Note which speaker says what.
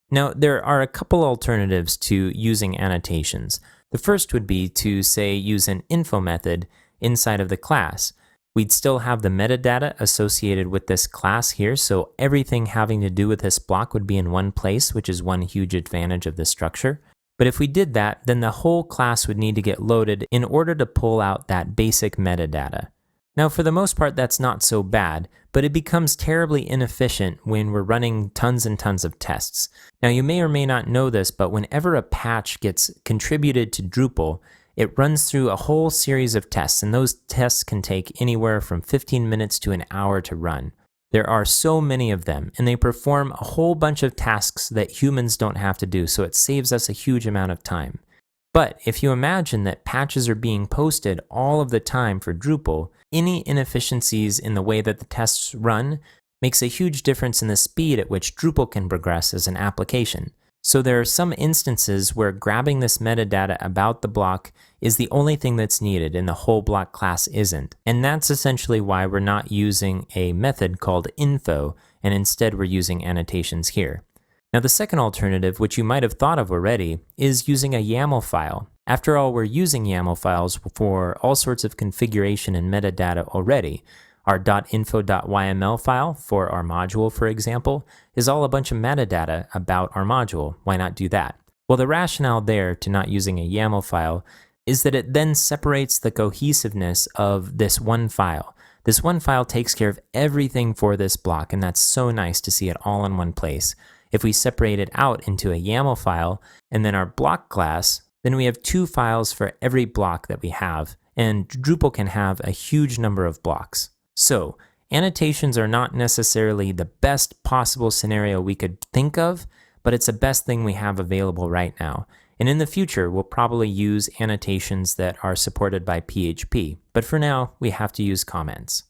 Speaker 1: Now, there are a couple alternatives to using annotations. The first would be to, say, use an info method inside of the class. We'd still have the metadata associated with this class here, so everything having to do with this block would be in one place, which is one huge advantage of this structure. But if we did that, then the whole class would need to get loaded in order to pull out that basic metadata. Now, for the most part, that's not so bad, but it becomes terribly inefficient when we're running tons and tons of tests. Now, you may or may not know this, but whenever a patch gets contributed to Drupal, it runs through a whole series of tests, and those tests can take anywhere from 15 minutes to an hour to run. There are so many of them, and they perform a whole bunch of tasks that humans don't have to do, so it saves us a huge amount of time. But if you imagine that patches are being posted all of the time for Drupal, any inefficiencies in the way that the tests run makes a huge difference in the speed at which Drupal can progress as an application. So there are some instances where grabbing this metadata about the block is the only thing that's needed and the whole block class isn't. And that's essentially why we're not using a method called info, and instead we're using annotations here. Now the second alternative, which you might have thought of already, is using a YAML file. After all, we're using YAML files for all sorts of configuration and metadata already. Our .info.yml file for our module, for example, is all a bunch of metadata about our module. Why not do that? Well, the rationale there to not using a YAML file is that it then separates the cohesiveness of this one file. This one file takes care of everything for this block, and that's so nice to see it all in one place. If we separate it out into a YAML file and then our block class, then we have two files for every block that we have, and Drupal can have a huge number of blocks. So, annotations are not necessarily the best possible scenario we could think of, but it's the best thing we have available right now. And in the future, we'll probably use annotations that are supported by PHP. But for now, we have to use comments.